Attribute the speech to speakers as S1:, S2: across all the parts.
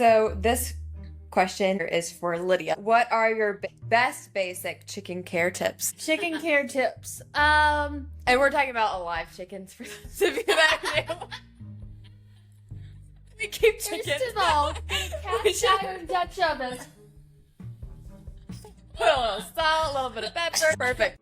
S1: So this question is for Lydia. What are your best basic chicken care tips?
S2: Chicken care tips.
S1: And we're talking about alive chickens for those of you that knew. We keep chicken.
S2: First of all, cast iron Dutch oven.
S1: Put a little salt, a little bit of pepper. Perfect.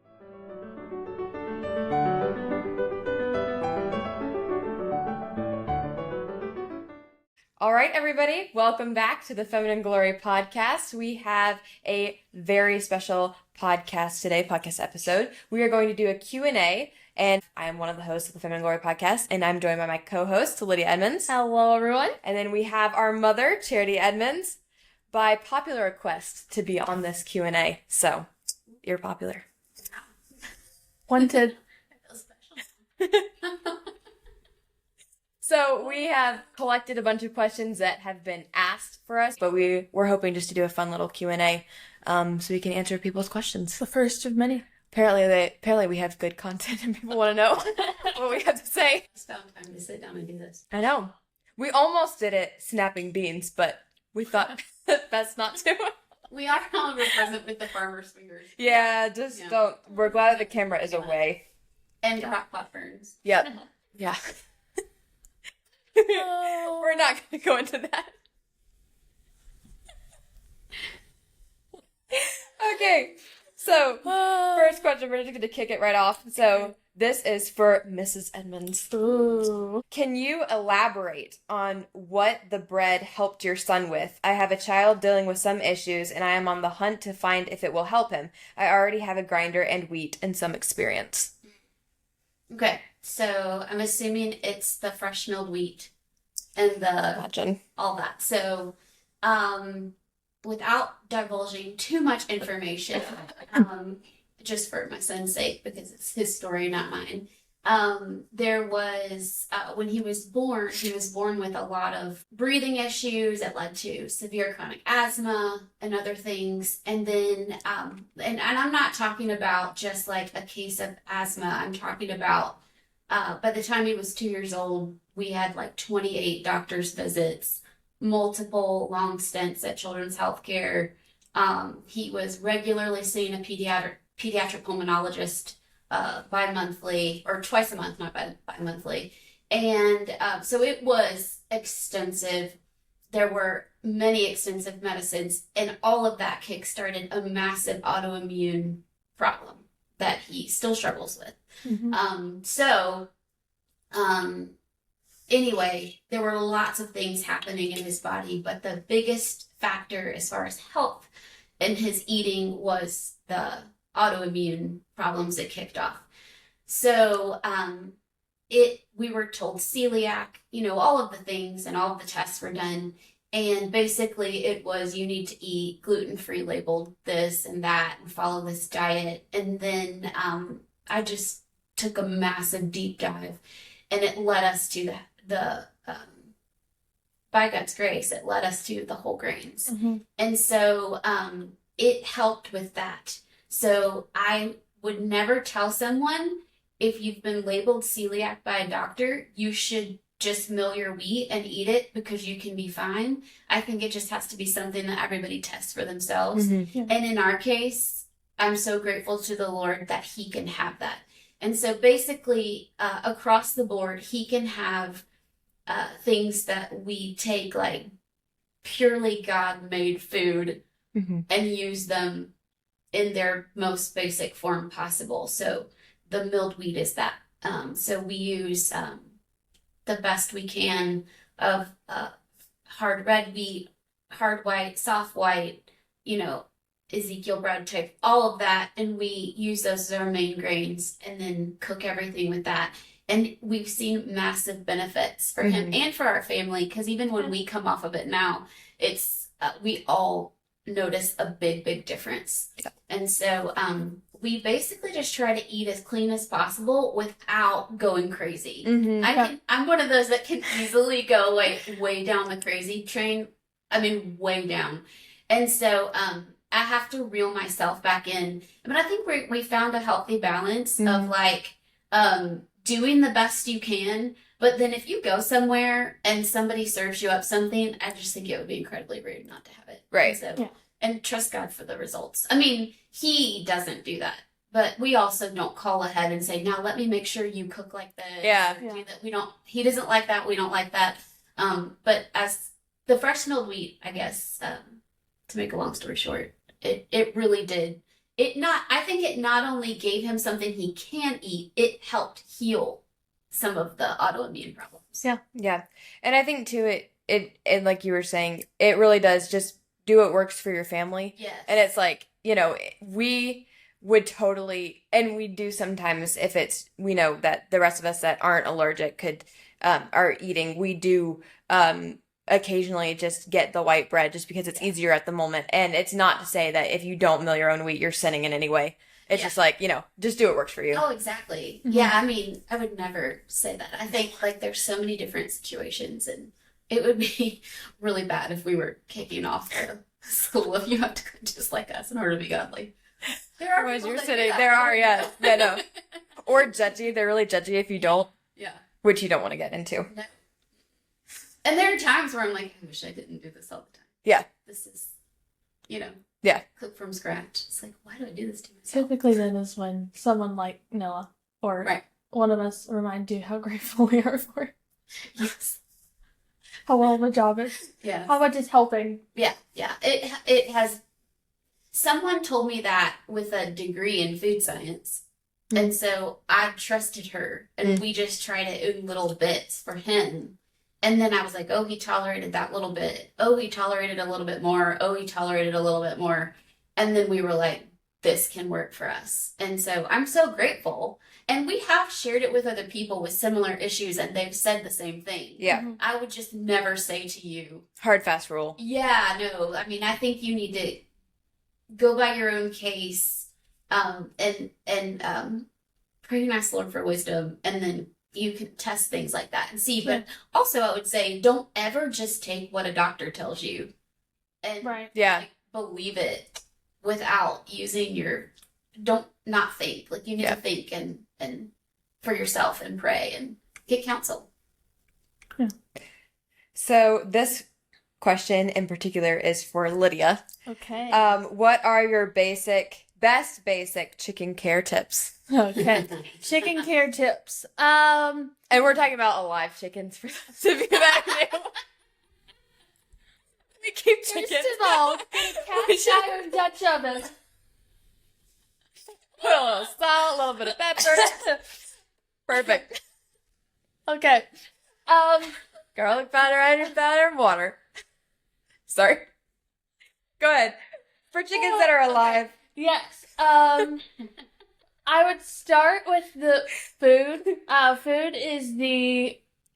S1: All right, everybody, welcome back to the Feminine Glory podcast. We have a very special podcast episode. We are going to do a Q&A, and I am one of the hosts of the Feminine Glory podcast, and I'm joined by my co-host, Lydia Edmonds.
S2: Hello, everyone.
S1: And then we have our mother, Charity Edmonds, by popular request to be on this Q&A. So, you're popular.
S2: Wanted.
S3: I feel special.
S1: So we have collected a bunch of questions that have been asked for us, but we're hoping just to do a fun little Q&A so we can answer people's questions.
S2: The first of many.
S1: Apparently we have good content and people want to know what we have to say.
S3: It's about time to sit down and do this.
S1: I know. We almost did it snapping beans, but we thought best not to.
S3: We are however present with the farmer's fingers.
S1: Yeah, don't. We're glad that the camera is
S3: Yeah.
S1: away.
S3: And crock pot burns.
S1: Yep. Yeah. We're not going to go into that. Okay, so first question, we're just going to kick it right off. So this is for Mrs. Edmonds.
S2: Ooh.
S1: Can you elaborate on what the bread helped your son with? I have a child dealing with some issues, and I am on the hunt to find if it will help him. I already have a grinder and wheat and some experience.
S3: Okay, so I'm assuming it's the fresh milled wheat and the
S1: Imagine.
S3: all that. So, without divulging too much information, just for my son's sake, because it's his story, not mine. There was, when he was born with a lot of breathing issues that led to severe chronic asthma and other things. And then, and I'm not talking about just like a case of asthma. I'm talking about, by the time he was 2 years old, we had like 28 doctor's visits, multiple long stints at Children's Healthcare. He was regularly seeing a pediatric pulmonologist bi-monthly, or twice a month, not bi-monthly. And so it was extensive. There were many extensive medicines, and all of that kick-started a massive autoimmune problem that he still struggles with.
S2: Mm-hmm.
S3: Anyway, there were lots of things happening in his body, but the biggest factor as far as health and his eating was the autoimmune problems that kicked off. So, we were told celiac, all of the things, and all of the tests were done. And basically it was, you need to eat gluten-free labeled this and that and follow this diet. And then, I just took a massive deep dive, and it led us to by God's grace, it led us to the whole grains.
S2: Mm-hmm.
S3: And so, it helped with that. So I would never tell someone, if you've been labeled celiac by a doctor, you should just mill your wheat and eat it because you can be fine. I think it just has to be something that everybody tests for themselves.
S1: Mm-hmm.
S2: Yeah.
S3: And in our case, I'm so grateful to the Lord that he can have that. And so basically, across the board, he can have things that we take like purely God-made food
S1: Mm-hmm.
S3: and use them in their most basic form possible. So the milled wheat is that. So we use the best we can of hard red wheat, hard white, soft white, Ezekiel bread type, all of that. And we use those as our main grains and then cook everything with that. And we've seen massive benefits for him and for our family, because even when we come off of it now, it's we all notice a big difference.
S1: Yep.
S3: And so we basically just try to eat as clean as possible without going crazy.
S1: Mm-hmm.
S3: I'm one of those that can easily go like way down the crazy train. I mean, way down. And so I have to reel myself back in. But I think we found a healthy balance of like doing the best you can, But then if you go somewhere and somebody serves you up something, I just think it would be incredibly rude not to have it.
S1: Right.
S3: And so,
S2: Yeah.
S3: and trust God for the results. I mean, he doesn't do that. But we also don't call ahead and say, now let me make sure you cook like this.
S1: Yeah.
S3: Or do that. We don't, he doesn't like that. We don't like that. But as the fresh milled wheat, I guess, to make a long story short, it really did. I think it not only gave him something he can eat, it helped heal some of the autoimmune problems.
S2: Yeah.
S1: Yeah. And I think too, it like you were saying, it really does just do what works for your family.
S3: Yes.
S1: And it's like, we would totally, and we do sometimes if we know that the rest of us that aren't allergic are eating, we do, occasionally just get the white bread just because it's easier at the moment. And it's not to say that if you don't mill your own wheat, you're sinning in any way. It's just like, just do what works for you.
S3: Oh, exactly.
S2: Mhm.
S3: Yeah, I mean, I would never say that. I think like there's so many different situations, and it would be really bad if we were kicking off the school of you have to cook just like us in order to be godly. There are
S1: Otherwise
S3: people
S1: you're
S3: that do
S1: sitting,
S3: that.
S1: there are, yeah, no. Or judgy. They're really judgy if you don't,
S3: Yeah.
S1: which you don't want to get into.
S3: No. And there are times where I'm like, I wish I didn't do this all the time.
S1: Yeah.
S3: This is,
S1: Yeah.
S3: cook from scratch. It's like, why do I do this to myself?
S2: Typically, then is when someone like Noah or
S3: Right.
S2: one of us remind you how grateful we are for
S3: Yes.
S2: how well the job is,
S3: Yeah.
S2: how much it's helping.
S3: Yeah. It has. Someone told me that with a degree in food science. And so I trusted her, and we just tried it in little bits for him. And then I was like, oh, he tolerated that little bit. Oh, he tolerated a little bit more. Oh, he tolerated a little bit more. And then we were like, this can work for us. And so I'm so grateful. And we have shared it with other people with similar issues, and they've said the same thing.
S1: Yeah.
S2: Mhm.
S3: I would just never say to you,
S1: Hard, fast rule.
S3: yeah, no. I mean, I think you need to go by your own case, and pray and ask the Lord for wisdom, and then you can test things like that and see. But also, I would say, don't ever just take what a doctor tells you and
S2: Right.
S1: Yeah.
S3: believe it without using don't not think. Like, you need to think and for yourself and pray and get counsel.
S1: So this question in particular is for Lydia.
S2: Okay.
S1: What are your best basic chicken care tips?
S2: Okay. Chicken care tips.
S1: And we're talking about alive chickens for those of you that knew. We keep chickens.
S2: First of all, get a cast iron Dutch oven.
S1: Put a little salt, a little bit of pepper. Perfect.
S2: Okay.
S1: Garlic powder, onion powder, and water. Sorry. Go ahead. For chickens that are alive.
S2: Yes. I would start with the food. Food is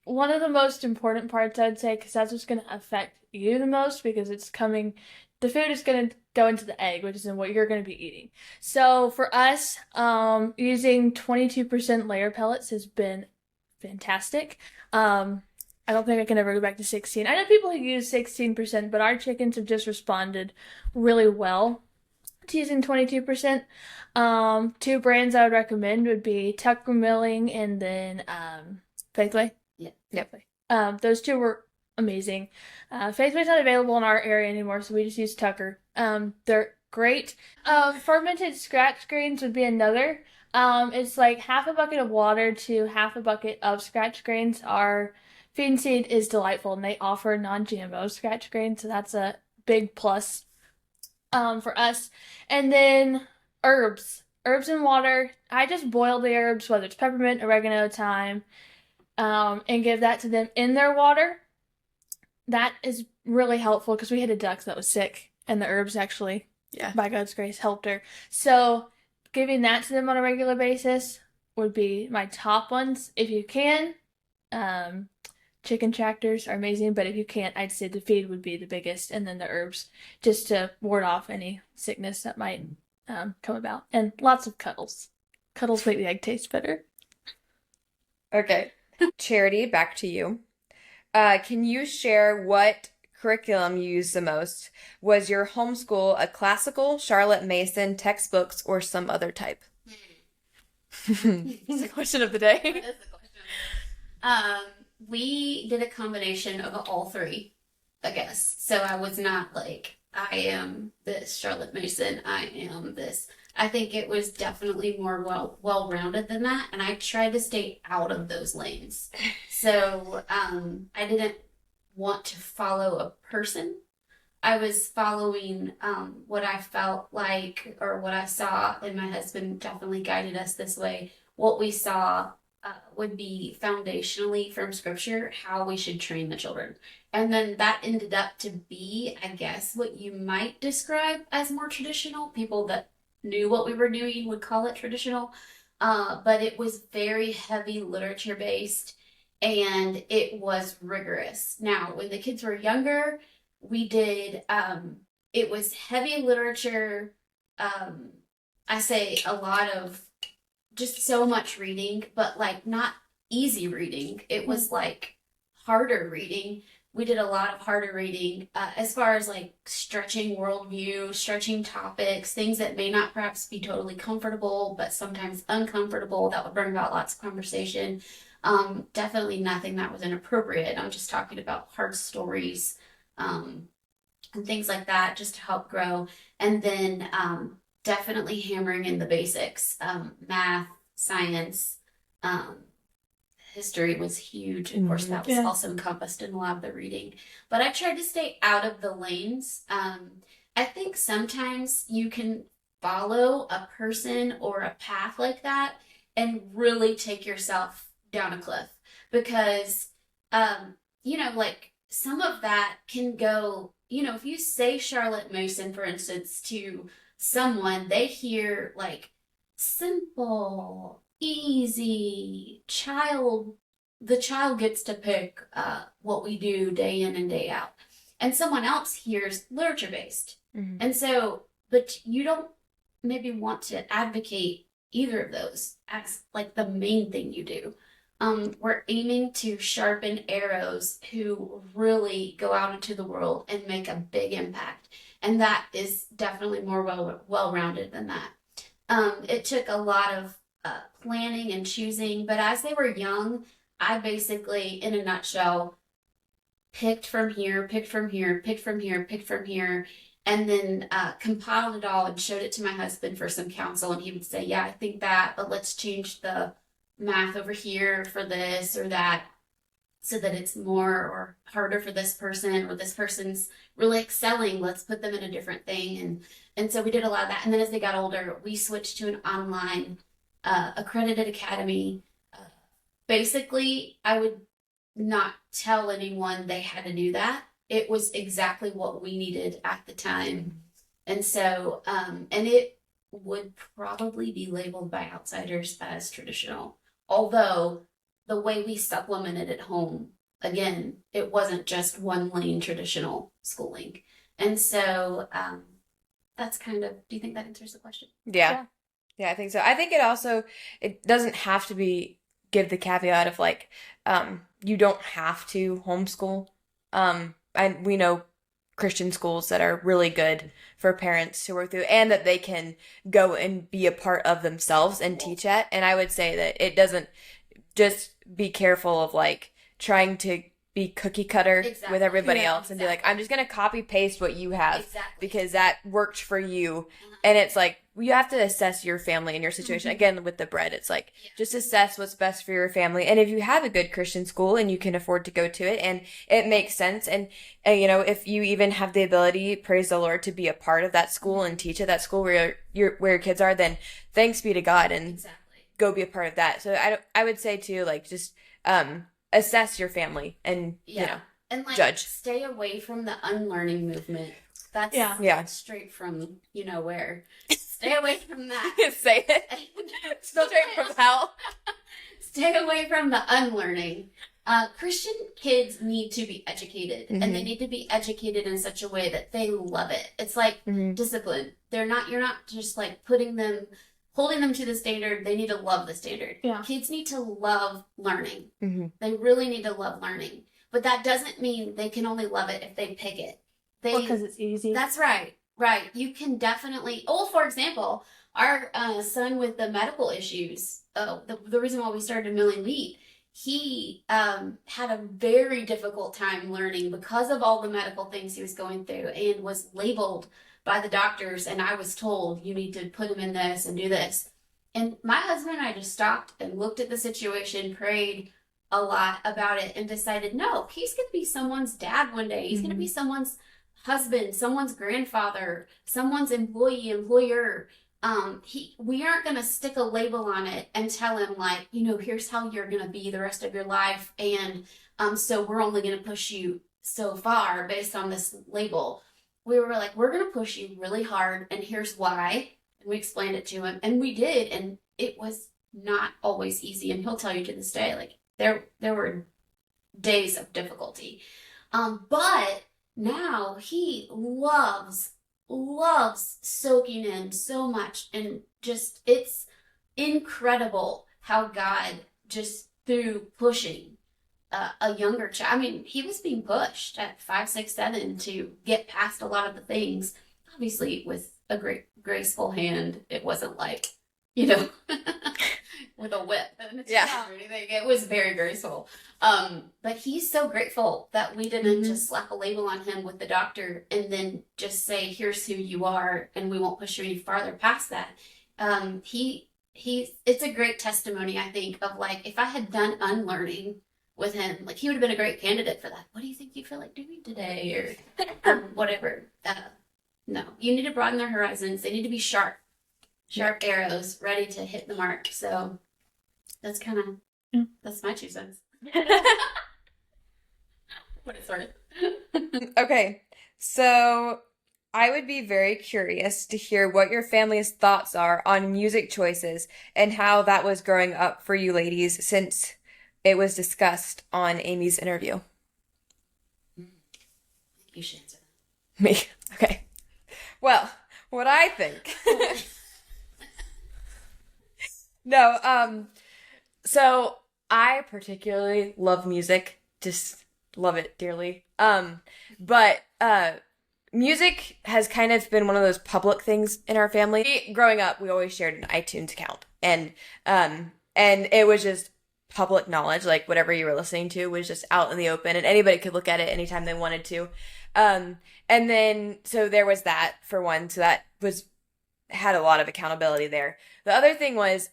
S2: one of the most important parts, I'd say, because that's what's going to affect you the most, because the food is going to go into the egg, which is in what you're going to be eating. So for us, using 22% layer pellets has been fantastic. I don't think I can ever go back to 16. I know people who use 16%, but our chickens have just responded really well to using 22%. Two brands I would recommend would be Tucker Milling and then Faithway.
S3: Yeah.
S2: Faithway. Those two were amazing. Faithway's not available in our area anymore, so we just use Tucker. They're great. Fermented scratch grains would be another. It's like half a bucket of water to half a bucket of scratch grains. Our Feed and Seed is delightful, and they offer non-GMO scratch grains, so that's a big plus for us. And then herbs and water. I just boil the herbs, whether it's peppermint, oregano, thyme, and give that to them in their water. That is really helpful because we had a duck that was sick, and the herbs actually, by God's grace, helped her. So giving that to them on a regular basis would be my top ones. If you can, chicken tractors are amazing, but if you can't, I'd say the feed would be the biggest, and then the herbs, just to ward off any sickness that might come about. And lots of cuddles. Cuddles make the egg taste better.
S1: Okay. Charity, back to you. Can you share what curriculum you used the most? Was your homeschool a classical, Charlotte Mason, textbooks, or some other type? It's the question of the day.
S3: That is the question. we did a combination of all three, I guess. So I was not like, I am this Charlotte Mason, I am this. I think it was definitely more well rounded than that, and I tried to stay out of those lanes. So I didn't want to follow a person. I was following what I felt like or what I saw, and my husband definitely guided us this way. What we saw would be foundationally from scripture how we should train the children. And then that ended up to be, I guess, what you might describe as more traditional. People that knew what we were doing would call it traditional. But it was very heavy literature based and it was rigorous. Now, when the kids were younger, we did, it was heavy literature. I say a lot of just so much reading, but like not easy reading. It was like harder reading. We did a lot of harder reading as far as like stretching worldview, stretching topics, things that may not perhaps be totally comfortable, but sometimes uncomfortable that would bring about lots of conversation. Definitely nothing that was inappropriate. I'm just talking about hard stories and things like that just to help grow. And then definitely hammering in the basics, math, science, history was huge. Of course, that was also encompassed in a lot of the reading. But I tried to stay out of the lanes. I think sometimes you can follow a person or a path like that and really take yourself down a cliff because, like some of that can go, if you say Charlotte Mason, for instance, to someone, they hear like simple, easy, the child gets to pick what we do day in and day out. And someone else hears literature based. Mm-hmm. And so, but you don't maybe want to advocate either of those as like the main thing you do. We're aiming to sharpen arrows who really go out into the world and make a big impact. And that is definitely more well-rounded than that. It took a lot of planning and choosing, but as they were young, I basically, in a nutshell, picked from here, picked from here, picked from here, picked from here, and then compiled it all and showed it to my husband for some counsel. And he would say, yeah, I think that, but let's change the math over here for this or that so that it's more or harder for this person or this person's really excelling. Let's put them in a different thing. And so we did a lot of that. And then as they got older, we switched to an online accredited academy. Basically, I would not tell anyone they had to do that. It was exactly what we needed at the time. And so, and it would probably be labeled by outsiders as traditional. Although the way we supplemented at home, again, it wasn't just one lane traditional schooling. And so that's kind of, do you think that answers the question?
S1: Yeah, I think so. I think it doesn't have to be, give the caveat of like, you don't have to homeschool. And we know Christian schools that are really good for parents to work through and that they can go and be a part of themselves and teach at. And I would say that it doesn't, just be careful of like trying to be cookie cutter with everybody else and be like, I'm just going to copy paste what you have because that worked for you. And it's like, you have to assess your family and your situation. Again, with the bread, it's like, just assess what's best for your family. And if you have a good Christian school and you can afford to go to it and it makes sense. And if you even have the ability, praise the Lord, to be a part of that school and teach at that school where your kids are, then thanks be to God and go be a part of that. So I would say too, like, just, assess your family and,
S3: and like,
S1: judge.
S3: Stay away from the unlearning movement. That's straight from, where. Stay away from that.
S1: Say it. Still straight from hell.
S3: Stay away from the unlearning. Christian kids need to be educated, and they need to be educated in such a way that they love it. It's like discipline. You're not just like holding them to the standard. They need to love the standard. Yeah. Kids need to love learning. They really need to love learning. But that doesn't mean they can only love it if they pick it.
S2: Because it's easy.
S3: That's right. Right. You can definitely, for example, our son with the medical issues, the reason why we started milling wheat he had a very difficult time learning because of all the medical things he was going through, and was labeled by the doctors. And I was told, you need to put him in this and do this. And my husband and I just stopped and looked at the situation, prayed a lot about it, and decided, no, he's going to be someone's dad one day. He's going to be someone's husband, someone's grandfather, someone's employee, employer. We aren't going to stick a label on it and tell him, like, here's how you're going to be the rest of your life. And so we're only going to push you so far based on this label. We were like, we're going to push you really hard, and here's why. And we explained it to him, and we did. And it was not always easy. And he'll tell you to this day, like, there were days of difficulty. But now he loves soaking in so much, and just, it's incredible how God, just through pushing a younger child, I mean, he was being pushed at 5, 6, 7 to get past a lot of the things, obviously with a great graceful hand. It wasn't like, with a whip and a chair or anything. It was very graceful. But he's so grateful that we didn't just slap a label on him with the doctor and then just say, here's who you are, and we won't push you any farther past that. It's a great testimony, I think, of like, if I had done unlearning with him, like, he would have been a great candidate for that. What do you think you feel like doing today? Or whatever. No, you need to broaden their horizons. They need to be sharp arrows, ready to hit the mark. So that's kind of, that's my 2 cents. What it started.
S1: Okay, so I would be very curious to hear what your family's thoughts are on music choices and how that was growing up for you ladies, since it was discussed on Amy's interview.
S3: You should answer that.
S1: Me? Okay. Well, what I think. No, so I particularly love music, just love it dearly. But music has kind of been one of those public things in our family. Growing up, we always shared an iTunes account, and it was just public knowledge, like whatever you were listening to was just out in the open, and anybody could look at it anytime they wanted to. And then, so there was that for one, so that had a lot of accountability there. The other thing was,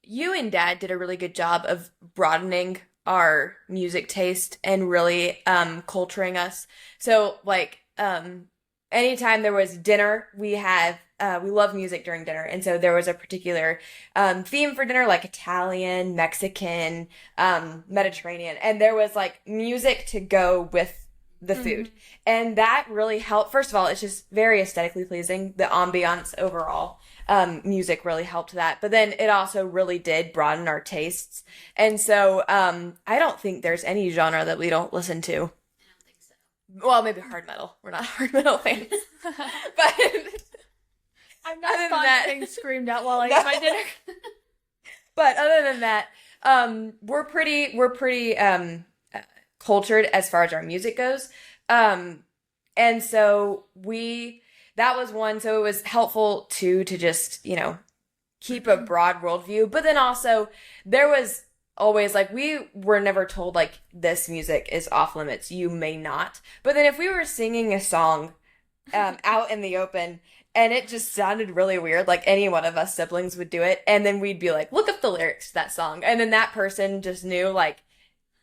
S1: you and Dad did a really good job of broadening our music taste and really culturing us. So, like, anytime there was dinner, we love music during dinner, and so there was a particular theme for dinner, like Italian, Mexican, Mediterranean, and there was like music to go with the food. And that really helped. First of all, it's just very aesthetically pleasing. The ambiance overall, music really helped that. But then it also really did broaden our tastes. And so I don't think there's any genre that we don't listen to.
S3: I don't think so.
S1: Well, maybe hard metal. We're not hard metal fans. But
S2: I'm not fond of being screamed at while I eat my dinner.
S1: But other than that, we're pretty cultured as far as our music goes. And so that was one, so it was helpful to just, keep a broad worldview. But then also there was always like, we were never told like, this music is off limits, you may not. But then if we were singing a song out in the open and it just sounded really weird, like any one of us siblings would do it, and then we'd be like, look up the lyrics to that song, and then that person just knew, like,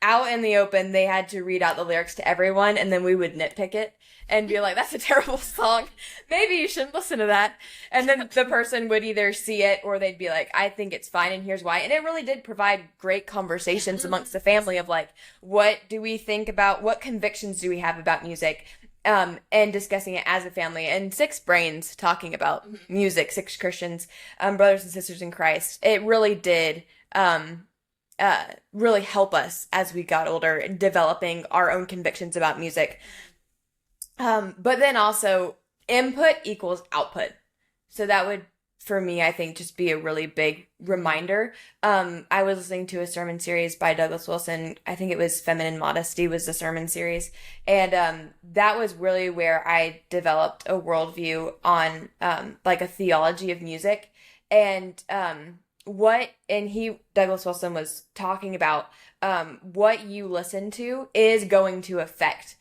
S1: out in the open, they had to read out the lyrics to everyone, and then we would nitpick it and be like, that's a terrible song. Maybe you shouldn't listen to that. And then the person would either see it or they'd be like, I think it's fine and here's why. And it really did provide great conversations amongst the family of like, what do we think about, what convictions do we have about music? And discussing it as a family, and 6 brains talking about music, 6 Christians, brothers and sisters in Christ. It really did, really help us as we got older in developing our own convictions about music. But then also input equals output. So that would, for me, I think just be a really big reminder. I was listening to a sermon series by Douglas Wilson. I think it was Feminine Modesty was the sermon series. And, that was really where I developed a worldview on, like a theology of music. And, Douglas Wilson was talking about, what you listen to is going to affect,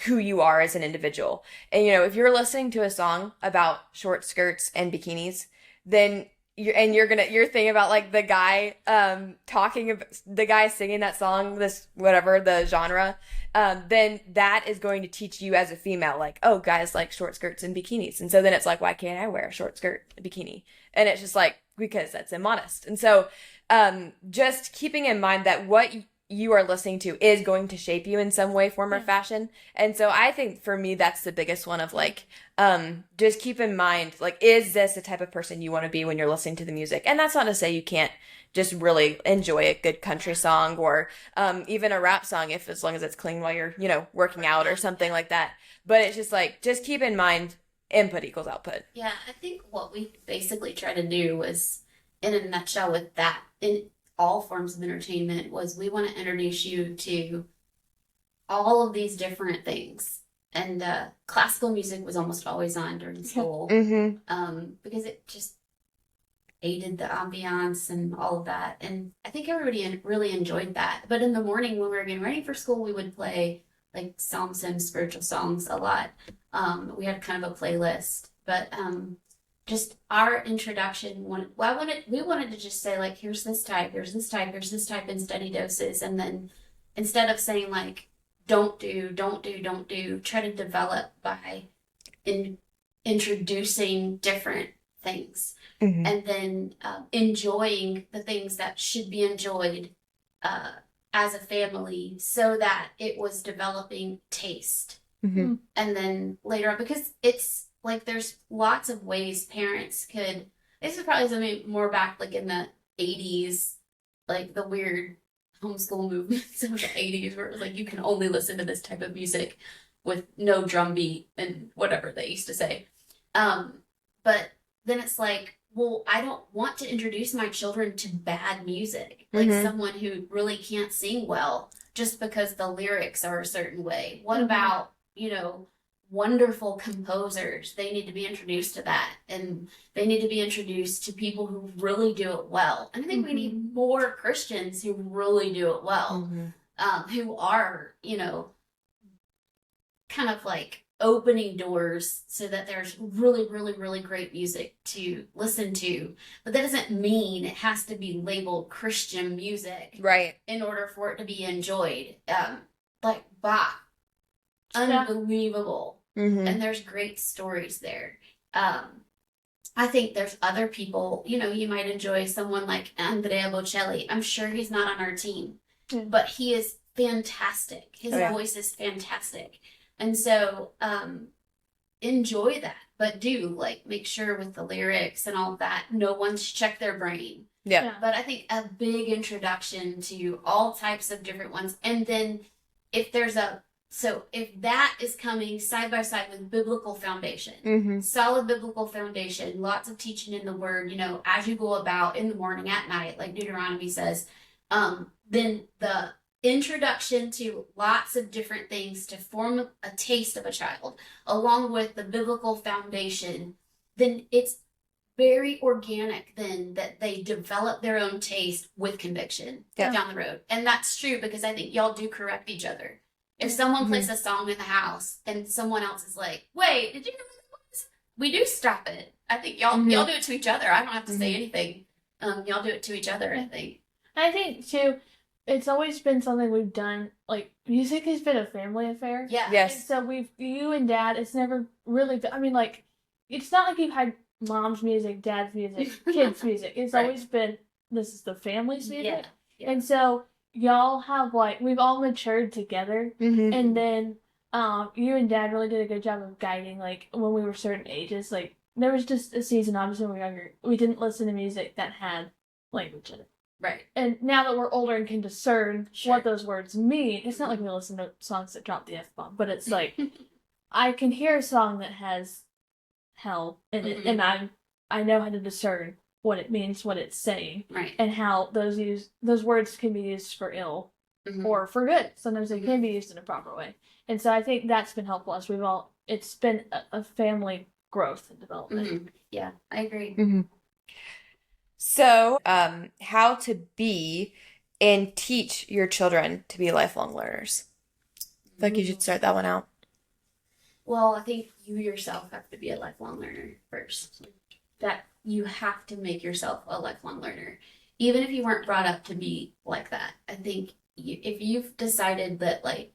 S1: who you are as an individual. And, if you're listening to a song about short skirts and bikinis, then you're thinking about like the guy, talking about the guy singing that song, this, whatever the genre, then that is going to teach you as a female, like, oh, guys like short skirts and bikinis. And so then it's like, why can't I wear a short skirt, a bikini? And it's just like, because that's immodest. And so, just keeping in mind that what you are listening to is going to shape you in some way, form, or fashion. And so I think for me, that's the biggest one of like, just keep in mind, like, is this the type of person you want to be when you're listening to the music? And that's not to say you can't just really enjoy a good country song or, even a rap song as long as it's clean while you're, working out or something like that. But it's just like, just keep in mind, input equals output.
S3: Yeah, I think what we basically try to do was, in a nutshell with that, in all forms of entertainment, was we want to introduce you to all of these different things. And classical music was almost always on during school, because it just aided the ambiance and all of that. And I think everybody really enjoyed that. But in the morning when we were getting ready for school, we would play like psalms and spiritual songs a lot. We had kind of a playlist, but just our introduction. We wanted to just say like, here's this type, here's this type, here's this type in steady doses, and then instead of saying like, don't do, try to develop by introducing different things, and then enjoying the things that should be enjoyed as a family, so that it was developing taste. And then later on, because it's like there's lots of ways parents could, this is probably something more back like in the 80s, like the weird homeschool movements of the 80s, where it was like you can only listen to this type of music with no drum beat and whatever they used to say. But then it's like, well, I don't want to introduce my children to bad music, like someone who really can't sing well just because the lyrics are a certain way. What about, wonderful composers? They need to be introduced to that, and they need to be introduced to people who really do it well. And I think we need more Christians who really do it well, who are, kind of like opening doors so that there's really, really, really great music to listen to. But that doesn't mean it has to be labeled Christian music,
S1: right,
S3: in order for it to be enjoyed. Like Bach, unbelievable. And there's great stories there. I think there's other people, you might enjoy someone like Andrea Bocelli. I'm sure he's not on our team, but he is fantastic. His voice is fantastic. And so enjoy that, but do make sure with the lyrics and all of that, no one's checked their brain.
S1: Yeah.
S3: But I think a big introduction to all types of different ones. And then if that is coming side by side with biblical foundation, solid biblical foundation, lots of teaching in the word, as you go about in the morning, at night, like Deuteronomy says, then the introduction to lots of different things to form a taste of a child, along with the biblical foundation, then it's very organic then that they develop their own taste with conviction down the road. And that's true, because I think y'all do correct each other. If someone plays a song in the house and someone else is like, wait, did you know what that was? We do stop it. I think y'all do it to each other. I don't have to say anything. Y'all do it to each other, I think.
S2: I think, too, it's always been something we've done. Like, music has been a family affair.
S3: Yeah.
S1: Yes.
S2: And so you and Dad, it's never really been, it's not like you've had mom's music, dad's music, kids' music. It's always been, this is the family's music. Yeah. And so y'all have, we've all matured together. And then you and Dad really did a good job of guiding, when we were certain ages. There was just a season, obviously, when we were younger, we didn't listen to music that had language in it.
S3: Right.
S2: And now that we're older and can discern what those words mean, it's not like we listen to songs that drop the F-bomb, but it's like, I can hear a song that has hell in it, and I know how to discern what it means, what it's saying, and how those words can be used for ill or for good. Sometimes they can be used in a proper way. And so I think that's been helpful us. It's been a family growth and development.
S3: Yeah, I agree.
S1: So, how to be and teach your children to be lifelong learners. I feel like you should start that one out.
S3: Well, I think you yourself have to be a lifelong learner first. That you have to make yourself a lifelong learner, even if you weren't brought up to be like that. I think if you've decided that, like,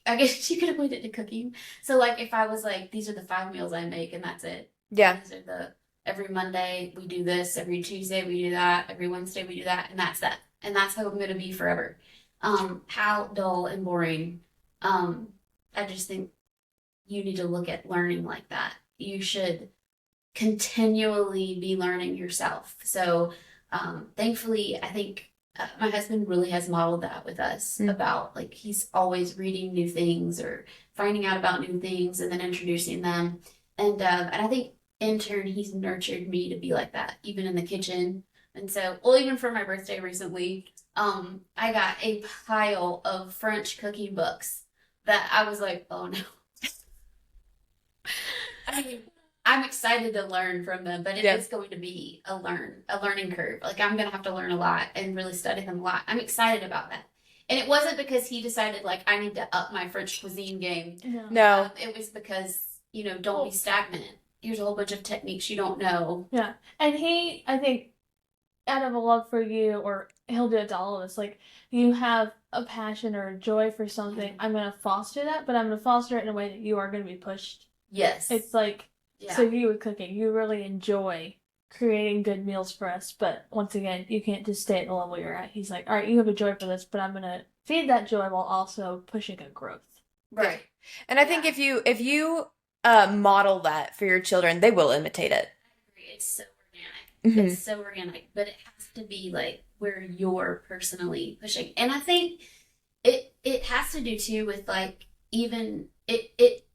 S3: I guess you could equate it to cooking. So, like, if I was like, these are the 5 meals I make, and that's it.
S1: Yeah.
S3: These are every Monday we do this, every Tuesday we do that, every Wednesday we do that, and that's that. And that's how I'm going to be forever. How dull and boring. I just think you need to look at learning like that. You should continually be learning yourself. So, thankfully, I think my husband really has modeled that with us about, like, he's always reading new things or finding out about new things and then introducing them. And I think in turn, he's nurtured me to be like that, even in the kitchen. And so, well, even for my birthday recently, I got a pile of French cooking books that I was like, oh no. I mean, I'm excited to learn from them, but it is going to be a learning curve. Like, I'm going to have to learn a lot and really study them a lot. I'm excited about that. And it wasn't because he decided, like, I need to up my French cuisine game.
S1: No.
S3: It was because, don't be stagnant. Here's a whole bunch of techniques you don't know.
S2: Yeah. And he, I think, out of a love for you, or he'll do it to all of us, like, you have a passion or a joy for something, I'm going to foster that, but I'm going to foster it in a way that you are going to be pushed.
S3: Yes.
S2: It's like, so you with cooking, you really enjoy creating good meals for us, but once again, you can't just stay at the level you're at. He's like, all right, you have a joy for this, but I'm going to feed that joy while also pushing a growth.
S3: Right.
S1: And I think if you model that for your children, they will imitate it.
S3: I agree. It's so organic. It's so organic, but it has to be like where you're personally pushing. And I think it has to do too with, like, even it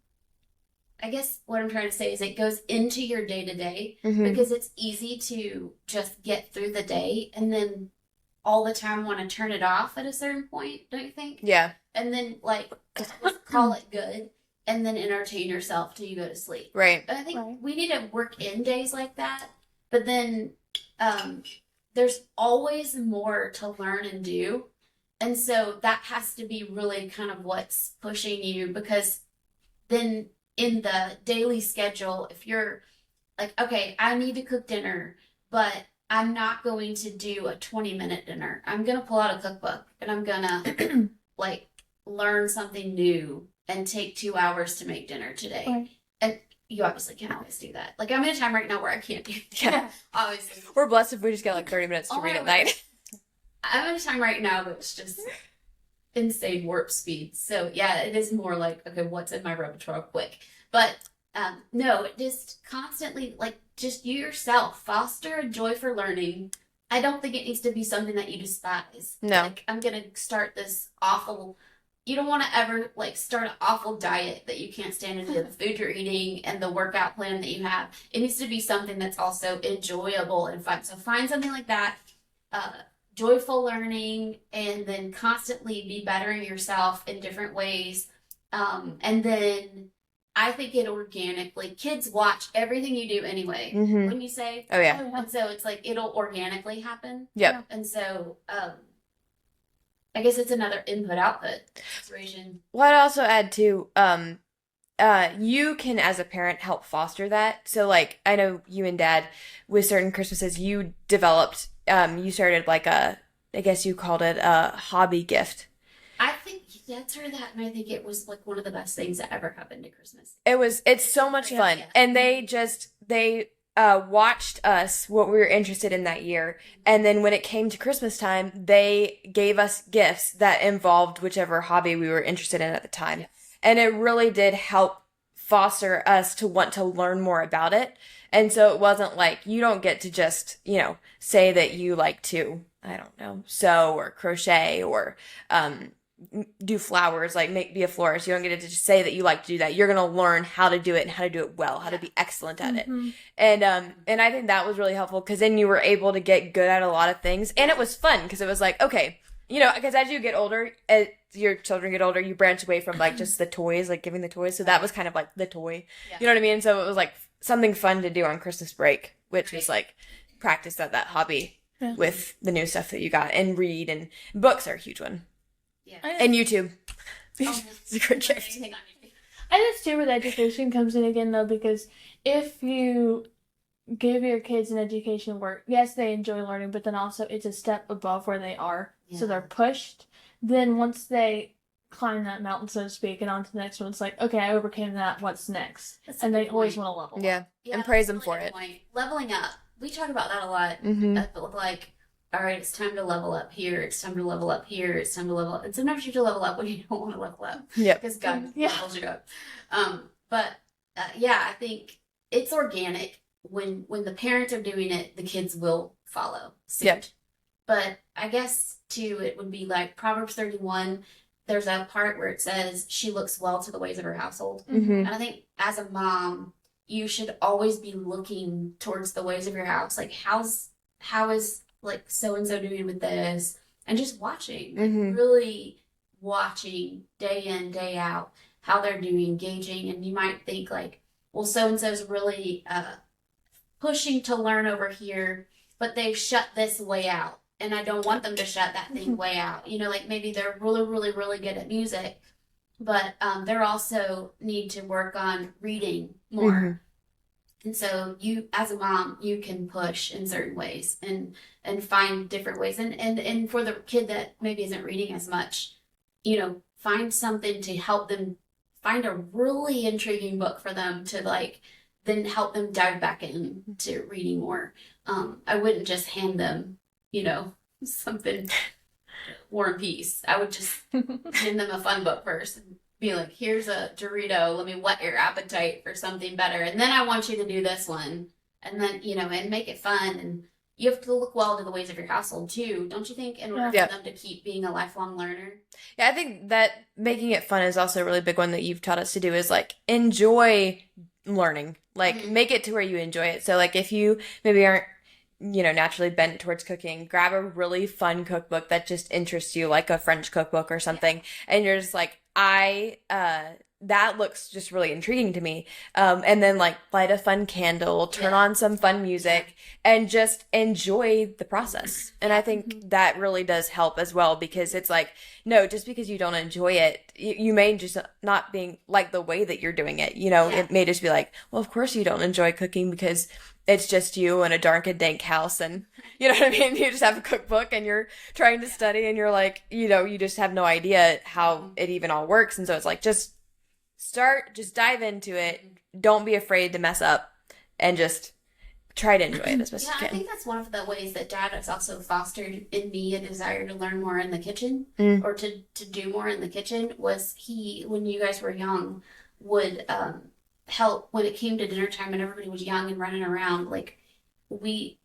S3: I guess what I'm trying to say is it goes into your day to day, because it's easy to just get through the day and then all the time want to turn it off at a certain point, don't you think?
S1: Yeah.
S3: And then, like, just call it good and then entertain yourself till you go to sleep.
S1: Right.
S3: And I think we need to work in days like that, but then there's always more to learn and do. And so that has to be really kind of what's pushing you, because then in the daily schedule, if you're like, okay, I need to cook dinner, but I'm not going to do a 20-minute dinner. I'm going to pull out a cookbook and I'm going to like learn something new and take 2 hours to make dinner today.
S2: Right.
S3: And you obviously can't always do that. Like, I'm in a time right now where I can't do that. Yeah. Obviously.
S1: We're blessed if we just get like 30 minutes to read at night.
S3: I'm in a time right now that's just insane warp speed. So yeah, it is more like, okay, what's in my repertoire quick? But no, just constantly, like, just you yourself, foster a joy for learning. I don't think it needs to be something that you despise.
S1: No.
S3: Like, I'm going to start this awful, you don't want to ever, like, start an awful diet that you can't stand into the food you're eating and the workout plan that you have. It needs to be something that's also enjoyable and fun. So find something like that, joyful learning, and then constantly be bettering yourself in different ways. And then I think it organically, kids watch everything you do anyway, wouldn't you say?
S1: Oh, yeah.
S3: And so it's like, it'll organically happen.
S1: Yep.
S3: And so, I guess it's another input-output situation.
S1: Well, I'd also add too, you can, as a parent, help foster that. So, like, I know you and Dad, with certain Christmases, you developed, you started like I guess you called it a hobby gift.
S3: I think Dad started that, and I think it was like one of the best things that ever happened to Christmas.
S1: It's so much fun.
S3: Yeah.
S1: And they watched us, what we were interested in that year. And then when it came to Christmas time, they gave us gifts that involved whichever hobby we were interested in at the time.
S3: Yes.
S1: And it really did help foster us to want to learn more about it. And so it wasn't like, you don't get to just, say that you like to, I don't know, sew or crochet or, do flowers, like be a florist. You don't get to just say that you like to do that. You're going to learn how to do it and how to do it well, how to be excellent at it. And I think that was really helpful, because then you were able to get good at a lot of things. And it was fun, because it was like, okay, because as you get older, as your children get older, you branch away from like just the toys, like giving the toys. So that was kind of like the toy, you know what I mean? So it was like something fun to do on Christmas break, which was like, practice that hobby
S2: Yeah.
S1: with the new stuff that you got, and read, and books are a huge one.
S3: Yeah.
S1: And YouTube.
S3: Oh,
S1: It's a great gift.
S3: anything on YouTube.
S2: I just see where the education comes in again, though, because if you give your kids an education where, yes, they enjoy learning, but then also it's a step above where they are, so
S3: Yeah.
S2: they're pushed. Then once they climb that mountain, so to speak, and on to the next one, it's like, okay, I overcame that. What's next?
S3: That's a
S2: And they
S3: good
S2: always
S3: point.
S2: want to level up.
S1: Yeah.
S3: Yeah,
S1: And praise
S3: that's
S1: them
S3: a really
S1: for
S3: good
S1: it.
S3: point. Leveling up. We talk about that a lot.
S1: Mm-hmm.
S3: Like, all right, it's time to level up here. It's time to level up here. It's time to level up. And sometimes you have to level up when you don't want to level up.
S1: Yep.
S3: Because God
S2: Yeah.
S3: levels you up. But yeah, I think it's organic. When the parents are doing it, the kids will follow suit.
S1: Yep.
S3: But I guess too, it would be like Proverbs 31. There's a part where it says she looks well to the ways of her household.
S1: Mm-hmm.
S3: And I think as a mom, you should always be looking towards the ways of your house. Like how is like so and so doing with this, and just watching, like
S1: Mhm.
S3: really watching day in day out how they're doing, engaging. And you might think like, well, so and so's really pushing to learn over here, but they've shut this way out, and I don't want them to shut that thing way out. You know, like maybe they're really, really, really good at music, but they're also need to work on reading more.
S1: Mhm.
S3: And so you, as a mom, you can push in certain ways and find different ways. And for the kid that maybe isn't reading as much, you know, find something to help them find a really intriguing book for them to like, then help them dive back into reading more. I wouldn't just hand them, you know, something War and Peace. I would just hand them a fun book first and be like, here's a Dorito. Let me whet your appetite for something better. And then I want you to do this one. And then, you know, and make it fun. And you have to look well to the ways of your household too, don't you think? In order
S1: Yeah.
S3: for them to keep being a lifelong learner.
S1: Yeah, I think that making it fun is also a really big one that you've taught us to do, is like enjoy learning. Like
S3: Mhm.
S1: make it to where you enjoy it. So like if you maybe aren't, you know, naturally bent towards cooking, grab a really fun cookbook that just interests you, like a French cookbook or something, and you're just like, that looks just really intriguing to me. And then like light a fun candle, turn
S3: Yeah.
S1: on some fun music, and just enjoy the process. And I think that really does help as well, because it's like, no, just because you don't enjoy it, you may just not being like the way that you're doing it. You know,
S3: Yeah.
S1: it may just be like, well, of course you don't enjoy cooking because it's just you in a dark and dank house, and you know what I mean? You just have a cookbook and you're trying to study, and you're like, you know, you just have no idea how it even all works. And so it's like, just dive into it. Don't be afraid to mess up, and just try to enjoy it as best
S3: Yeah,
S1: you
S3: I
S1: can.
S3: think that's one of the ways that Dad has also fostered in me a desire to learn more in the kitchen,
S1: Mm.
S3: or to do more in the kitchen. Was he, when you guys were young, would help when it came to dinner time and everybody was young and running around. Like we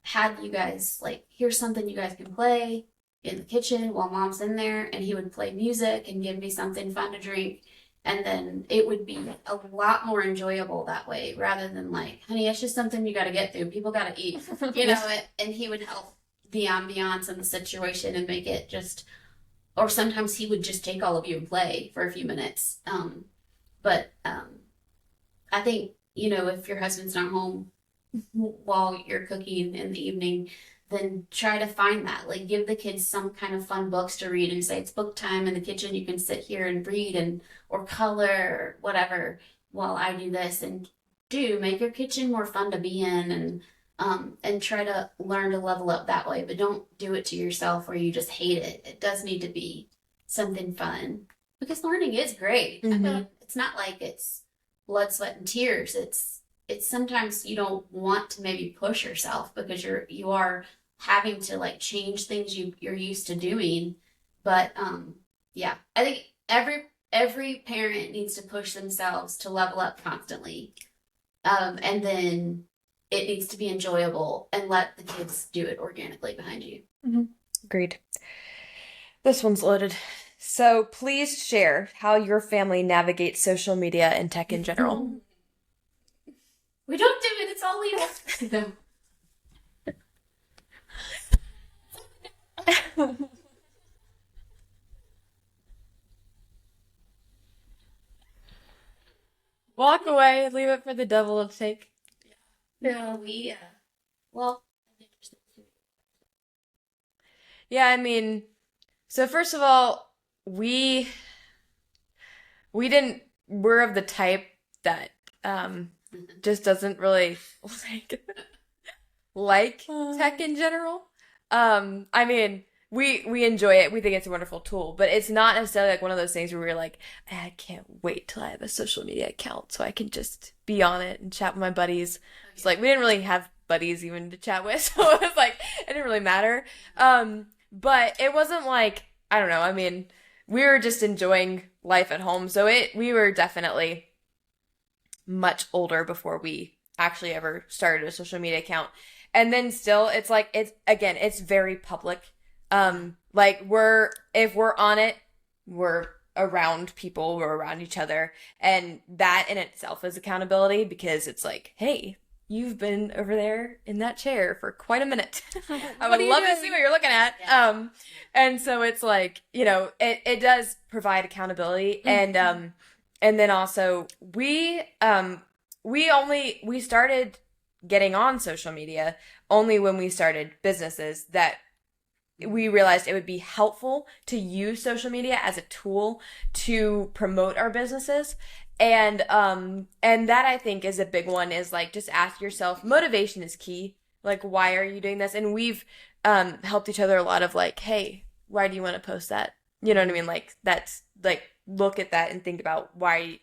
S3: had you guys like, here's something you guys can play in the kitchen while Mom's in there, and he would play music and give me something fun to drink. And then it would be a lot more enjoyable that way, rather than like, honey, it's just something you got to get through. People got to eat, you know. And he would help the ambiance and the situation and make it just. Or sometimes he would just take all of you and play for a few minutes. But I think, you know, if your husband's not home while you're cooking in the evening, then try to find that. Like, give the kids some kind of fun books to read and say it's book time in the kitchen. You can sit here and read and or color or whatever while I do this, and make your kitchen more fun to be in, and try to learn to level up that way. But don't do it to yourself where you just hate it. It does need to be something fun, because learning is great. I feel like it's not like it's blood, sweat, and tears. It's sometimes you don't want to maybe push yourself because you are having to like change things you're used to doing. But yeah, I think every parent needs to push themselves to level up constantly. And then it needs to be enjoyable, and let the kids do it organically behind you.
S1: Agreed. This one's loaded. So please share how your family navigates social media and tech in general.
S3: We don't do it. It's all legal.
S1: Walk away, leave it for the devil to take.
S3: No, we well,
S1: Yeah, I mean, so first of all, we're of the type that just doesn't really like like tech in general. I mean, we enjoy it. We think it's a wonderful tool, but it's not necessarily like one of those things where we're like, I can't wait till I have a social media account so I can just be on it and chat with my buddies. It's like we didn't really have buddies even to chat with, so it was like it didn't really matter. But it wasn't like I don't know. I mean, we were just enjoying life at home, so we were definitely much older before we actually ever started a social media account. And then still it's like it's very public. Like if we're on it, we're around people, we're around each other, and that in itself is accountability because it's like, hey, you've been over there in that chair for quite a minute. I would love to see what you're looking at.
S3: Yeah.
S1: And so it's like, it does provide accountability. And then also we started getting on social media only when we started businesses that we realized it would be helpful to use social media as a tool to promote our businesses. And that I think is a big one is like, just ask yourself, motivation is key. Like, why are you doing this? And we've, helped each other a lot of like, hey, why do you want to post that? You know what I mean? Like, that's like, look at that and think about why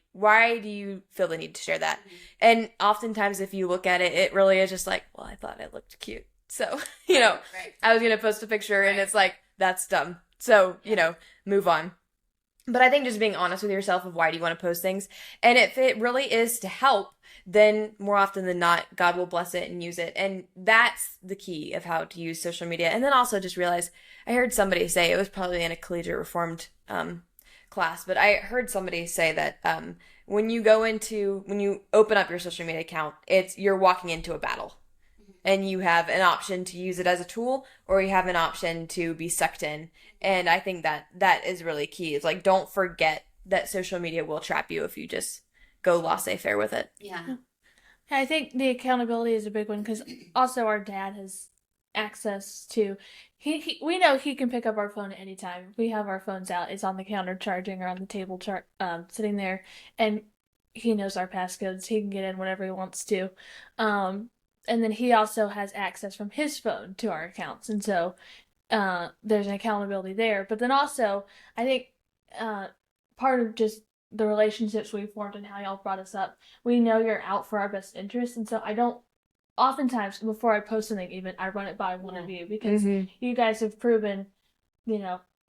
S1: do you feel the need to share that? And oftentimes if you look at it, it really is just like, well, I thought it looked cute. So,
S3: Right.
S1: I was going to post a picture and it's like, that's dumb. So, move on. But I think just being honest with yourself of why do you want to post things. And if it really is to help, then more often than not, God will bless it and use it. And that's the key of how to use social media. And then also just realize, I heard somebody say, it was probably in a collegiate reformed class, but I heard somebody say that when you open up your social media account, you're walking into a battle. And you have an option to use it as a tool, or you have an option to be sucked in. And I think that is really key. It's like, don't forget that social media will trap you if you just go laissez-faire with it.
S3: Yeah.
S2: I think the accountability is a big one because also our dad has access to. We know he can pick up our phone at any time. We have our phones out. It's on the counter charging or on the table sitting there, and he knows our passcodes. He can get in whenever he wants to. And then he also has access from his phone to our accounts. And so there's an accountability there. But then also, I think part of just the relationships we've formed and how y'all brought us up, we know you're out for our best interest. And so oftentimes, before I post something even, I run it by one of you because you guys have proven,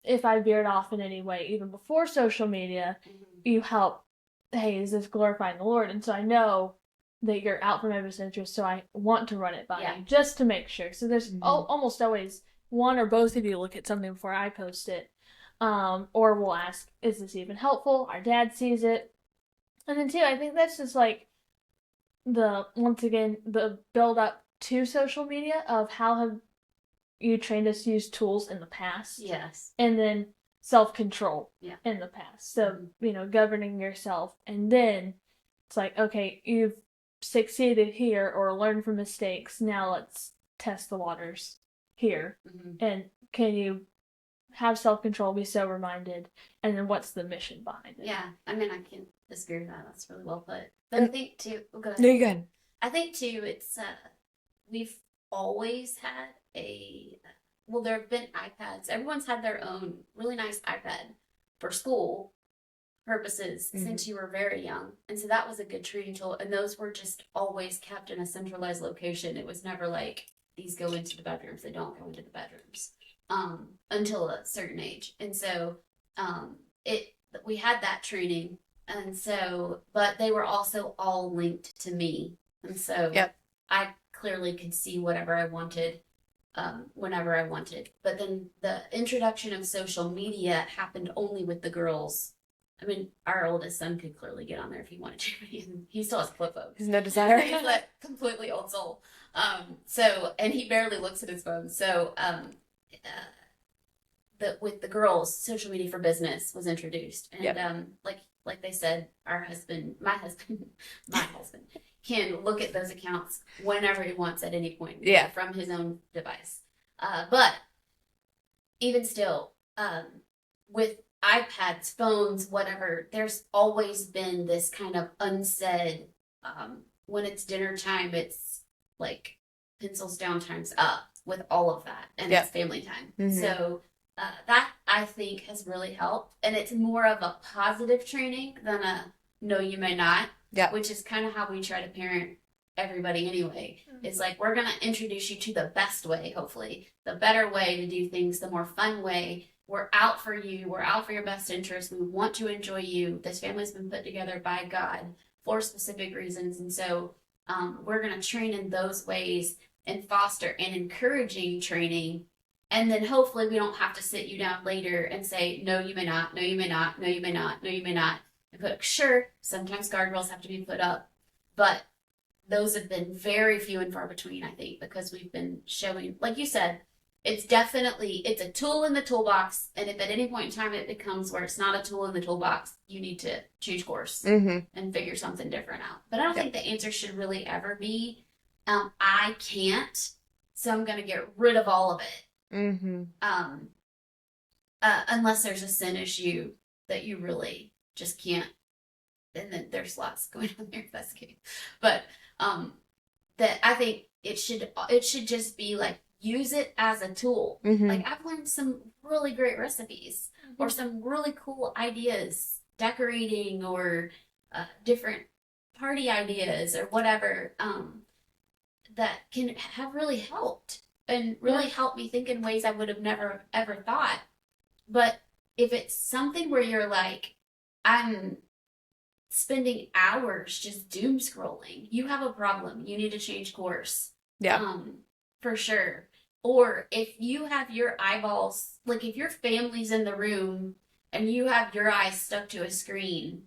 S2: if I veered off in any way, even before social media, you help, hey, is this glorifying the Lord? And so I know that you're out for my best interest, so I want to run it by you just to make sure. So there's almost always one or both of you look at something before I post it, or we'll ask, is this even helpful? Our dad sees it. And then two, I think that's just like once again, the build up to social media of how have you trained us to use tools in the past.
S3: Yes.
S2: And then self-control in the past. So, governing yourself. And then it's like, okay, you've succeeded here or learned from mistakes. Now let's test the waters here. And can you have self-control, be sober-minded, and then what's the mission behind it?
S3: Yeah, I mean, I can't disagree with that. That's really well put. But I think too. Oh, go ahead.
S1: No, you go ahead.
S3: I think too. It's we've always had there have been iPads. Everyone's had their own really nice iPad for school purposes since you were very young. And so that was a good training tool. And those were just always kept in a centralized location. It was never like these go into the bedrooms. They don't go into the bedrooms until a certain age. And so we had that training. And so, but they were also all linked to me. And so I clearly could see whatever I wanted whenever I wanted. But then the introduction of social media happened only with the girls. I mean, our oldest son could clearly get on there if he wanted to. He still has flip phones.
S1: He's no desire.
S3: He's like completely old soul. And he barely looks at his phone. So, with the girls, social media for business was introduced, and like they said, my husband, can look at those accounts whenever he wants at any point, from his own device. But even still, with iPads, phones, whatever, there's always been this kind of unsaid, when it's dinner time, it's like pencils down, times up with all of that, and
S1: Yep.
S3: it's family time.
S1: Mhm.
S3: So that I think has really helped, and it's more of a positive training than a no, you may not,
S1: Yeah.
S3: which is kind of how we try to parent everybody anyway. It's like we're gonna introduce you to the best way, hopefully, the better way to do things, the more fun way. We're out for you. We're out for your best interest. We want to enjoy you. This family's been put together by God for specific reasons, and so we're gonna train in those ways and foster an encouraging training. And then hopefully we don't have to sit you down later and say, no, you may not, no, you may not, no, you may not, no, you may not. And put, sure, sometimes guardrails have to be put up, but those have been very few and far between, I think, because we've been showing, like you said, it's a tool in the toolbox. And if at any point in time it becomes where it's not a tool in the toolbox, you need to change course and figure something different out. But I don't think the answer should really ever be, I can't, so I'm going to get rid of all of it. Unless there's a sin issue that you really just can't, and then there's lots going on there if that's the case. But that I think it should just be like, use it as a tool. Like, I've learned some really great recipes or some really cool ideas, decorating or different party ideas or whatever, that can have really helped and really helped me think in ways I would have never ever thought. But if it's something where you're like, I'm spending hours just doom scrolling, you have a problem. You need to change course.
S1: Yeah.
S3: For sure. Or if you have your eyeballs, like if your family's in the room and you have your eyes stuck to a screen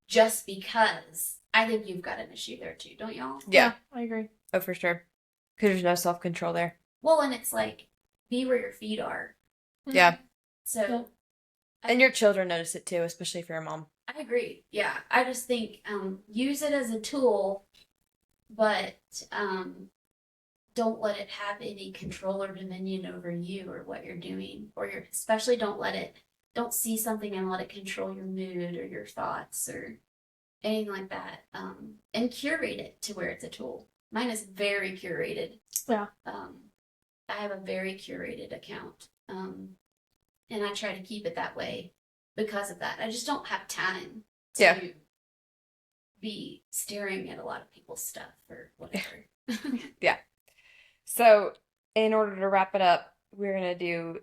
S3: just because, I think you've got an issue there too, don't y'all?
S1: Yeah.
S2: I agree.
S1: Oh, for sure. Because there's no self-control there.
S3: Well, and it's like, be where your feet are.
S1: Yeah.
S3: So.
S1: And your children notice it too, especially if you're a mom.
S3: I agree. Yeah. I just think, use it as a tool, but don't let it have any control or dominion over you or what you're doing, or especially don't see something and let it control your mood or your thoughts or anything like that. And curate it to where it's a tool. Mine is very curated.
S2: Yeah.
S3: I have a very curated account. And I try to keep it that way because of that. I just don't have time to be staring at a lot of people's stuff or whatever.
S1: Yeah. So, in order to wrap it up, we're going to do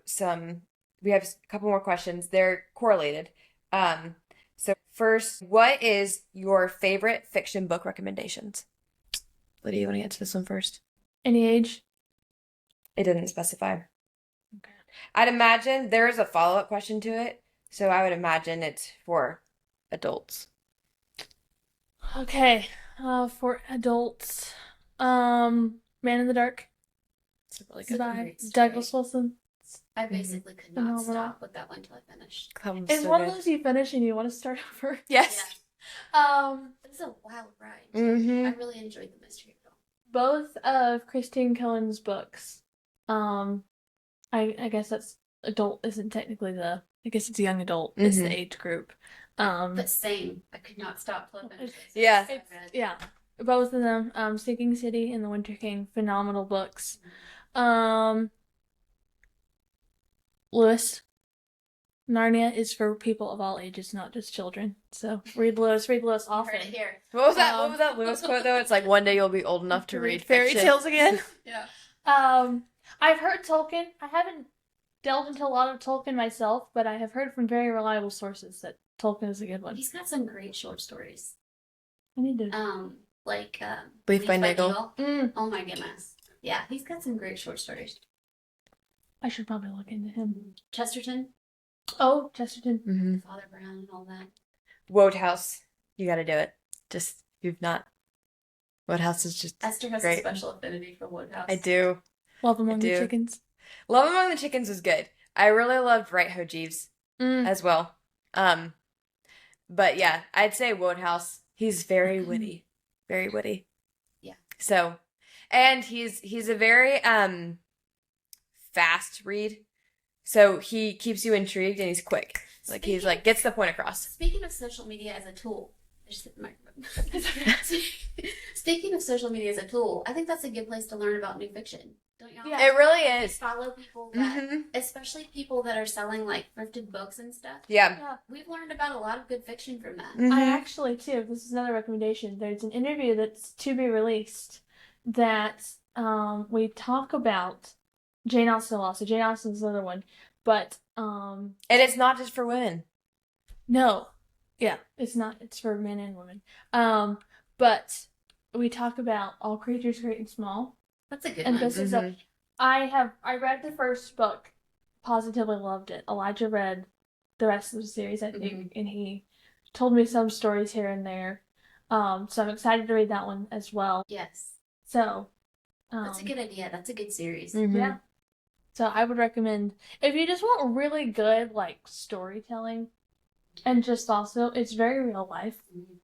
S1: we have a couple more questions. They're correlated. So first, what is your favorite fiction book recommendations? Lydia, you want to get to this one first?
S2: Any age?
S1: It didn't specify.
S2: Okay.
S1: I'd imagine there is a follow-up question to it, so I would imagine it's for adults.
S2: Okay. For adults, Man in the Dark.
S1: It's a really good
S2: by Douglas Wilson.
S3: I basically could not stop with that one until I finished.
S2: It's one of those you finish and you want to start over.
S1: Yes.
S3: It's a wild ride. I really enjoyed the mystery of it all.
S2: Both of Christine Cohen's books. I guess that's adult isn't technically I guess it's young adult is the age group.
S3: But same. I could not stop flipping.
S1: Yeah.
S2: Yeah. Both of them, Sinking City and The Winter King, phenomenal books. Lewis, Narnia is for people of all ages, not just children. So read Lewis often.
S3: Heard it here.
S1: What was that Lewis quote though? It's like, one day you'll be old enough to read
S2: fairy tales again.
S3: Yeah.
S2: I've heard Tolkien. I haven't delved into a lot of Tolkien myself, but I have heard from very reliable sources that Tolkien is a good one.
S3: He's got some great short stories.
S2: I need to.
S1: Leaf by Nagel.
S3: Oh my goodness. Yeah, he's got some great short stories.
S2: I should probably look into him.
S3: Chesterton.
S2: Oh, Chesterton.
S3: Father Brown and all that.
S1: Wodehouse. You gotta do it. Just, if you've not. Wodehouse is just
S3: Esther has
S1: great.
S3: a special affinity for Wodehouse.
S1: I do.
S2: Love Among the Chickens.
S1: Love Among the Chickens was good. I really loved Right Ho Jeeves as well. But yeah, I'd say Wodehouse. He's very witty. Very witty.
S3: Yeah.
S1: So, and he's a very fast read. So he keeps you intrigued and he's quick. Like he's like gets the point across.
S3: Speaking of social media as a tool, speaking of social media as a tool, I think that's a good place to learn about new fiction. Don't y'all?
S1: Yeah, it really is.
S3: Follow people that, especially people that are selling like thrifted books and stuff.
S1: Yeah.
S3: We've learned about a lot of good fiction from that.
S2: I actually, too, this is another recommendation. There's an interview that's to be released that we talk about Jane Austen law. So Jane Austen's another one. But,
S1: and it's not just for women.
S2: No. Yeah, it's not. It's for men and women. But we talk about All Creatures Great and Small.
S3: That's a good
S2: and
S3: one.
S2: This is I read the first book, positively loved it. Elijah read the rest of the series, I think, and he told me some stories here and there. So I'm excited to read that one as well.
S3: Yes.
S2: So
S3: that's a good idea. That's a good series.
S2: Yeah. So I would recommend, if you just want really good like storytelling, and just also it's very real life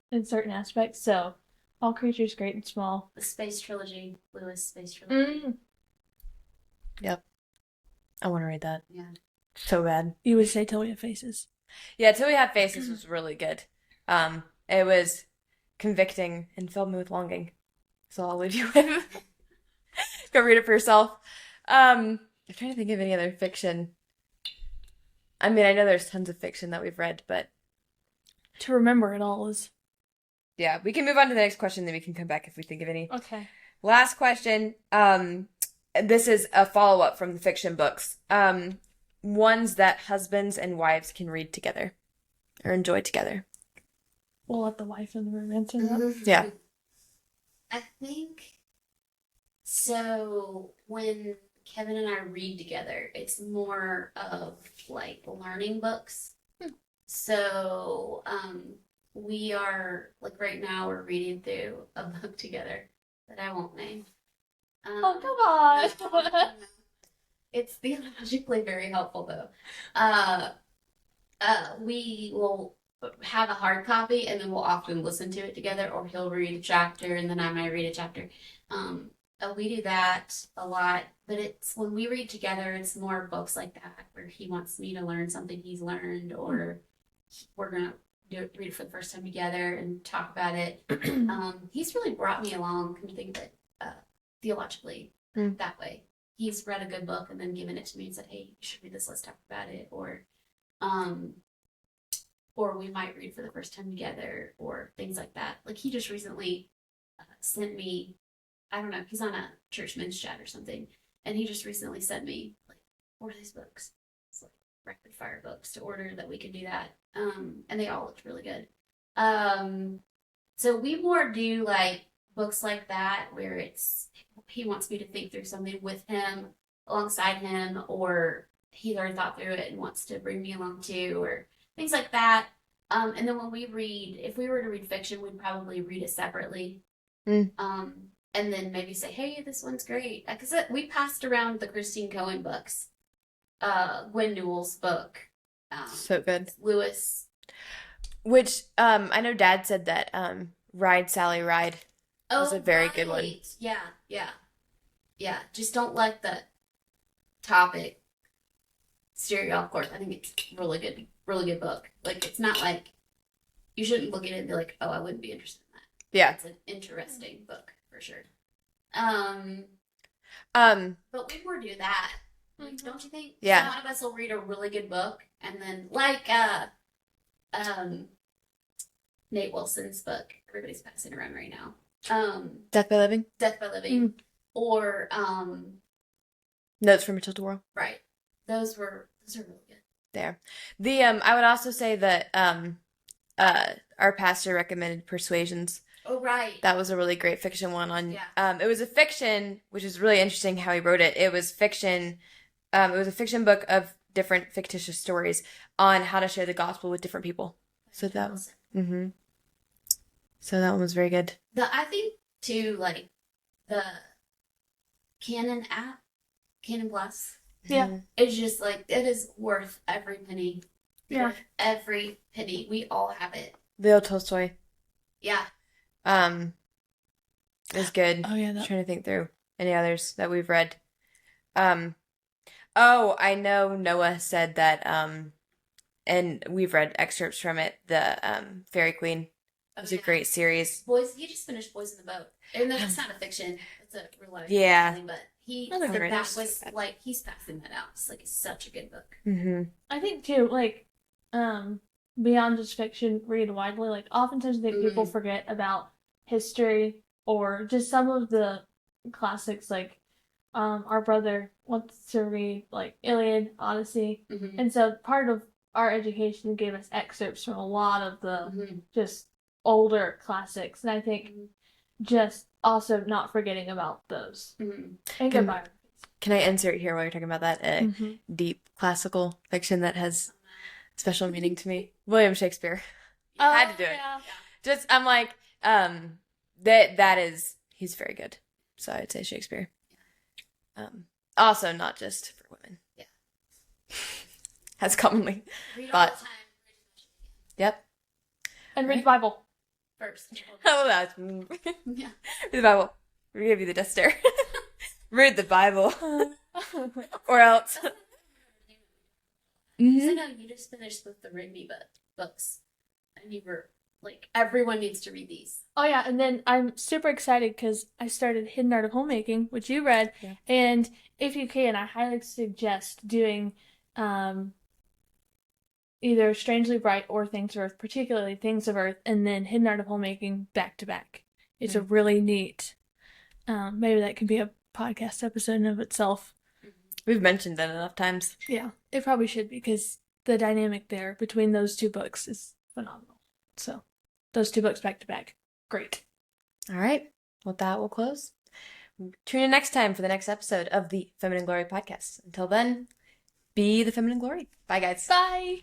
S2: in certain aspects. So All Creatures Great and Small.
S3: The Space Trilogy, Lewis Space Trilogy.
S1: Yep. I want to read that.
S3: Yeah.
S1: So bad.
S2: You would say Till We Have Faces.
S1: Yeah, Till We Have Faces was really good. It was convicting and filled me with longing. So I'll leave you with. Go read it for yourself. I'm trying to think of any other fiction. I mean, I know there's tons of fiction that we've read, but
S2: to remember it all is.
S1: Yeah, we can move on to the next question, then we can come back if we think of any.
S2: Okay.
S1: Last question. This is a follow-up from the fiction books. Ones that husbands and wives can read together or enjoy together.
S2: We'll let the wife and the romance in that.
S1: Yeah.
S3: I think so. When Kevin and I read together, it's more of like learning books. So, we are like right now we're reading through a book together that I won't name.
S2: Oh, come on.
S3: It's theologically very helpful though. We will have a hard copy and then we'll often listen to it together, or he'll read a chapter and then I might read a chapter. We do that a lot, but it's when we read together, it's more books like that where he wants me to learn something he's learned, or we're gonna read it for the first time together and talk about it. He's really brought me along, come to think of it, theologically that way. He's read a good book and then given it to me and said, "Hey, you should read this. Let's talk about it." Or we might read for the first time together, or things like that. Like he just recently sent me, I don't know, he's on a church men's chat or something, and he just recently sent me like 4 of these books. It's like rapid fire books to order that we could do that. And they all looked really good. So we more do like books like that where it's he wants me to think through something with him, alongside him, or he's already thought through it and wants to bring me along too, or things like that. And then when we read, if we were to read fiction, we'd probably read it separately. And then maybe say, "Hey, this one's great." Because we passed around the Christine Cohen books. Gwen Newell's book.
S1: So good.
S3: Lewis.
S1: Which, I know Dad said that Ride, Sally, Ride was a very good one.
S3: Yeah. Just don't let the topic steer you off course. I think it's really good book. Like, it's not like, you shouldn't look at it and be like, "Oh, I wouldn't be interested in that."
S1: Yeah.
S3: It's an interesting book, for sure. But we more do that. Like, don't you think?
S1: Yeah.
S3: So one of us will read a really good book, and then like Nate Wilson's book, everybody's passing around right now.
S1: Death by Living?
S3: Death by Living. Or
S1: Notes from a Tilted World.
S3: Right. Those are really good.
S1: There. I would also say that our pastor recommended Persuasions.
S3: Oh, right.
S1: That was a really great fiction one on
S3: Yeah.
S1: It was a fiction, which is really interesting how he wrote it. It was fiction. It was a fiction book of different fictitious stories on how to share the gospel with different people. So that was So that one was very good.
S3: I think too, like the Canon app, Canon Plus.
S2: Yeah.
S3: It's just like, it is worth every penny.
S2: Yeah.
S3: Worth every penny. We all have it.
S1: Leo Tolstoy
S3: Yeah.
S1: is good.
S2: Oh, yeah.
S1: I'm trying to think through any others that we've read. Oh, I know Noah said that, and we've read excerpts from it, the Fairy Queen. It was a great series.
S3: Boys, he just finished Boys in the Boat. And that's not a fiction. It's a real life
S1: Yeah.
S3: thing, but he
S2: Another
S3: said
S2: good
S3: that
S1: one.
S3: was like he's passing that out. It's like it's such a good book.
S1: Mm-hmm.
S2: I think too, like, beyond just fiction, read widely. Like, oftentimes I think people forget about history or just some of the classics. Like, our brother wants to read like Iliad, Odyssey, and so part of our education gave us excerpts from a lot of the just older classics, and I think just also not forgetting about those and good biographies.
S1: Can I insert here while you're talking about that deep classical fiction that has special meaning to me? William Shakespeare. I had to do it. Just I'm like, he's very good. So I'd say Shakespeare. Also not just for women.
S3: Yeah.
S1: As commonly
S3: Read all
S1: thought.
S3: the time.
S1: Yep.
S2: And read the Bible.
S3: First.
S1: Oh, that's
S3: Yeah.
S1: read the Bible. We give you the death stare. Read the Bible, or else.
S3: I
S1: Mm-hmm.
S3: know you just finished with the Rigby books, and you were like, everyone needs to read these.
S2: Oh yeah, and then I'm super excited because I started Hidden Art of Homemaking, which you read,
S1: Yeah.
S2: and if you can, I highly suggest doing either Strangely Bright or Things of Earth, particularly Things of Earth, and then Hidden Art of Homemaking back to back. It's a really neat. Maybe that could be a podcast episode in of itself.
S1: We've mentioned that enough times.
S2: Yeah, it probably should because the dynamic there between those two books is phenomenal. So, those two books back to back, great.
S1: All right. With that, we'll close. Tune in next time for the next episode of the Feminine Glory podcast. Until then, be the Feminine Glory. Bye, guys.
S2: Bye!